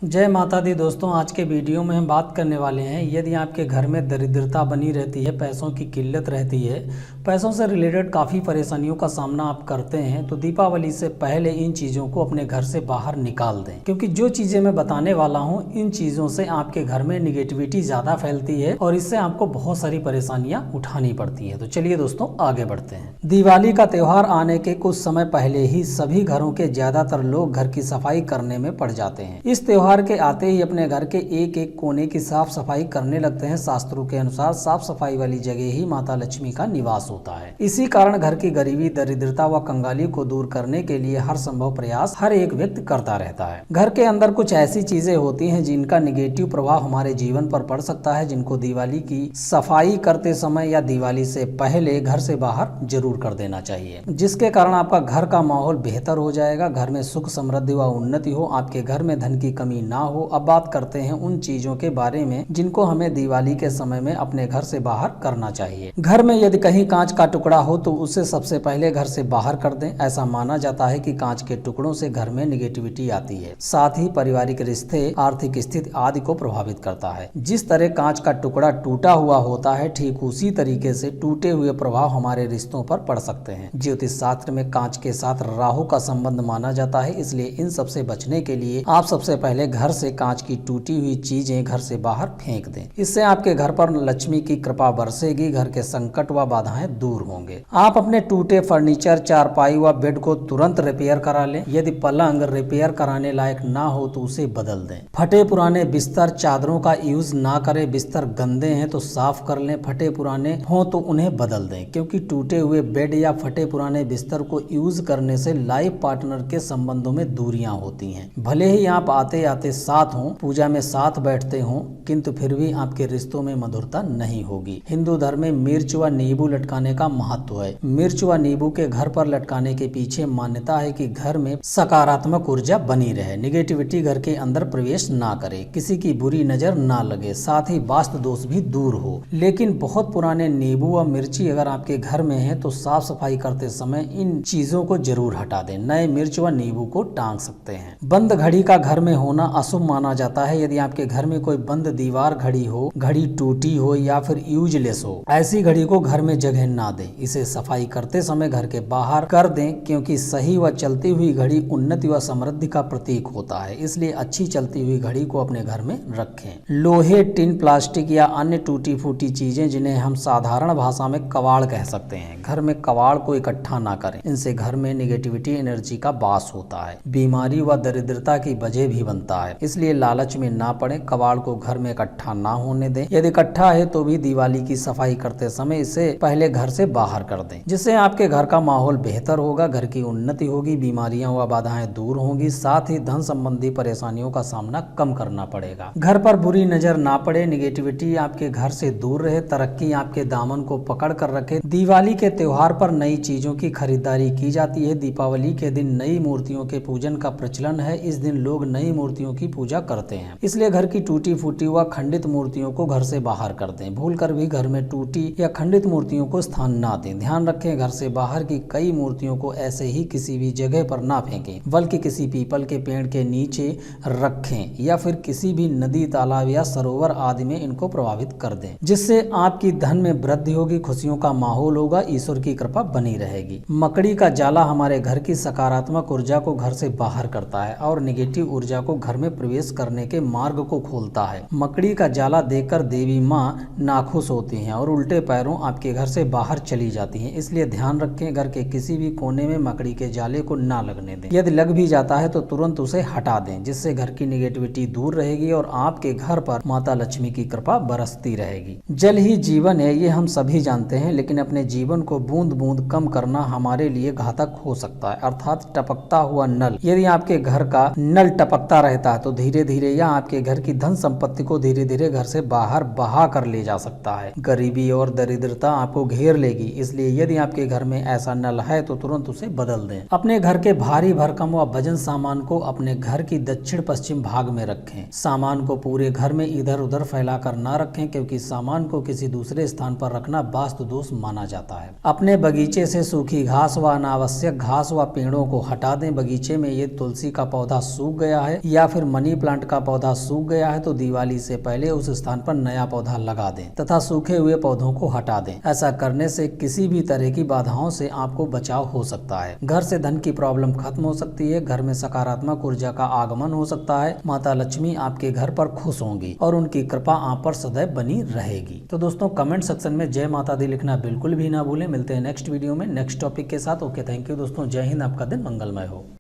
जय माता दी दोस्तों, आज के वीडियो में हम बात करने वाले हैं यदि आपके घर में दरिद्रता बनी रहती है, पैसों की किल्लत रहती है, पैसों से रिलेटेड काफ़ी परेशानियों का सामना आप करते हैं, तो दीपावली से पहले इन चीज़ों को अपने घर से बाहर निकाल दें। क्योंकि जो चीज़ें मैं बताने वाला हूं, इन चीज़ों से आपके घर में निगेटिविटी ज़्यादा फैलती है और इससे आपको बहुत सारी परेशानियां उठानी पड़ती है। तो चलिए दोस्तों आगे बढ़ते हैं। दिवाली का त्यौहार आने के कुछ समय पहले ही सभी घरों के ज़्यादातर लोग घर की सफाई करने में पड़ जाते हैं। इस त्यौहार के आते ही अपने घर के एक एक कोने की साफ सफाई करने लगते हैं। शास्त्रों के अनुसार साफ सफाई वाली जगह ही माता लक्ष्मी का निवास होता है। इसी कारण घर की गरीबी, दरिद्रता व कंगाली को दूर करने के लिए हर संभव प्रयास हर एक व्यक्ति करता रहता है। घर के अंदर कुछ ऐसी चीजें होती हैं जिनका निगेटिव प्रभाव हमारे जीवन पर पड़ सकता है, जिनको दिवाली की सफाई करते समय या दिवाली से पहले घर से बाहर जरूर कर देना चाहिए, जिसके कारण आपका घर का माहौल बेहतर हो जाएगा, घर में सुख समृद्धि व उन्नति हो, आपके घर में धन की कमी ना हो। अब बात करते हैं उन चीजों के बारे में जिनको हमें दिवाली के समय में अपने घर से बाहर करना चाहिए। घर में यदि कहीं कांच का टुकड़ा हो तो उसे सबसे पहले घर से बाहर कर दें। ऐसा माना जाता है कि कांच के टुकड़ों से घर में निगेटिविटी आती है, साथ ही पारिवारिक रिश्ते, आर्थिक स्थिति आदि को प्रभावित करता है। जिस तरह कांच का टुकड़ा टूटा हुआ होता है, ठीक उसी तरीके से टूटे हुए प्रभाव हमारे रिश्तों पर पड़ सकते हैं। ज्योतिष शास्त्र में कांच के साथ राहु का संबंध माना जाता है, इसलिए इन सबसे बचने के लिए आप सबसे पहले घर से कांच की टूटी हुई चीजें घर से बाहर फेंक दें। इससे आपके घर पर लक्ष्मी की कृपा बरसेगी, घर के संकट व बाधाएं दूर होंगे। आप अपने टूटे फर्नीचर, चारपाई व बेड को तुरंत रिपेयर करा लें। यदि पलंग रिपेयर कराने लायक ना हो तो उसे बदल दें। फटे पुराने बिस्तर, चादरों का यूज ना करें। बिस्तर गंदे हैं तो साफ कर लें, फटे पुराने हो तो उन्हें बदल दें। क्योंकि टूटे हुए बेड या फटे पुराने बिस्तर को यूज करने से लाइफ पार्टनर के संबंधों में दूरियां होती हैं। भले ही आप आते आते साथ हों, पूजा में साथ बैठते हों, किंतु फिर भी आपके रिश्तों में मधुरता नहीं होगी। हिंदू धर्म में मिर्च व नींबू लटकाने का महत्व है। मिर्च व नींबू के घर पर लटकाने के पीछे मान्यता है कि घर में सकारात्मक ऊर्जा बनी रहे, निगेटिविटी घर के अंदर प्रवेश ना करे, किसी की बुरी नजर ना लगे, साथ ही वास्तु दोष भी दूर हो। लेकिन बहुत पुराने नींबू व मिर्ची अगर आपके घर में है तो साफ सफाई करते समय इन चीजों को जरूर हटा दें। नए मिर्च व नींबू को टांग सकते हैं। बंद घड़ी का घर में होना अशुभ माना जाता है। यदि आपके घर में कोई बंद दीवार घड़ी हो, घड़ी टूटी हो या फिर यूजलेस हो, ऐसी घड़ी को घर में जगह ना दें। इसे सफाई करते समय घर के बाहर कर दें, क्योंकि सही व चलती हुई घड़ी उन्नति व समृद्धि का प्रतीक होता है। इसलिए अच्छी चलती हुई घड़ी को अपने घर में रखें। लोहे, टिन, प्लास्टिक या अन्य टूटी फूटी चीजें, जिन्हें हम साधारण भाषा में कबाड़ कह सकते हैं, घर में कबाड़ को इकट्ठा ना करें। इनसे घर में निगेटिविटी एनर्जी का वास होता है, बीमारी व दरिद्रता की वजह भी बनता है। इसलिए लालच में ना पड़े, कबाड़ को घर में इकट्ठा ना होने दें। यदि इकट्ठा है तो भी दिवाली की सफाई करते समय इसे पहले घर से बाहर कर दें, जिससे आपके घर का माहौल बेहतर होगा, घर की उन्नति होगी, बीमारियां व बाधाएं दूर होंगी, साथ ही धन संबंधी परेशानियों का सामना कम करना पड़ेगा। घर पर बुरी नजर ना पड़े, निगेटिविटी आपके घर से दूर रहे, तरक्की आपके दामन को पकड़ कर रखे। दिवाली के त्योहार पर नई चीजों की खरीदारी की जाती है। दीपावली के दिन नई मूर्तियों के पूजन का प्रचलन है। इस दिन लोग नई मूर्तियों की पूजा करते हैं, इसलिए घर की टूटी फूटी व खंडित मूर्तियों को घर से बाहर कर दें। भूलकर भी घर में टूटी या खंडित मूर्तियों को स्थान ना दें। ध्यान रखें, घर से बाहर की कई मूर्तियों को ऐसे ही किसी भी जगह पर ना फेंकें, बल्कि किसी पीपल के पेड़ के नीचे रखें या फिर किसी भी नदी, तालाब या सरोवर आदि में इनको प्रभावित कर दें, जिससे आपकी धन में वृद्धि होगी, खुशियों का माहौल होगा, ईश्वर की कृपा बनी रहेगी। मकड़ी का जाला हमारे घर की सकारात्मक ऊर्जा को घर से बाहर करता है और निगेटिव ऊर्जा को घर में प्रवेश करने के मार्ग को खोलता है। मकड़ी का जाला देखकर देवी माँ नाखुश होती हैं और उल्टे पैरों आपके घर से बाहर चली जाती हैं। इसलिए ध्यान रखें, घर के किसी भी कोने में मकड़ी के जाले को ना लगने दें। यदि लग भी जाता है तो तुरंत उसे हटा दें, जिससे घर की निगेटिविटी दूर रहेगी और आपके घर पर माता लक्ष्मी की कृपा बरसती रहेगी। जल ही जीवन है, ये हम सभी जानते हैं, लेकिन अपने जीवन को बूंद बूंद कम करना हमारे लिए घातक हो सकता है। अर्थात टपकता हुआ नल, यदि आपके घर का नल टपकता रहता है तो धीरे धीरे या आपके घर की धन संपत्ति को धीरे धीरे घर से बाहर बहा कर ले जा सकता है। गरीबी और दरिद्रता आपको घेर लेगी। इसलिए यदि आपके घर में ऐसा नल है तो तुरंत उसे बदल दें। अपने घर के भारी भरकम व वजन सामान को अपने घर की दक्षिण पश्चिम भाग में रखें। सामान को पूरे घर में इधर उधर फैलाकर ना रखें, क्योंकि सामान को किसी दूसरे स्थान पर रखना वास्तु दोष माना जाता है। अपने बगीचे से सूखी घास व अनावश्यक घास व पेड़ों को हटा दें। बगीचे में ये तुलसी का पौधा सूख गया है या फिर मनी प्लांट का पौधा सूख गया है तो दिवाली से पहले उस स्थान पर नया पौधा लगा दें तथा सूखे हुए पौधों को हटा दें। ऐसा करने से किसी भी तरह की बाधाओं से आपको बचाव हो सकता है। घर से धन की प्रॉब्लम खत्म हो सकती है, घर में सकारात्मक ऊर्जा का आगमन हो सकता है, माता लक्ष्मी आपके घर पर खुश होंगी और उनकी कृपा आप पर सदैव बनी रहेगी। तो दोस्तों कमेंट सेक्शन में जय माता दी लिखना बिल्कुल भी ना भूलें। मिलते हैं नेक्स्ट वीडियो में नेक्स्ट टॉपिक के साथ। ओके, थैंक यू दोस्तों, जय हिंद, आपका दिन मंगलमय हो।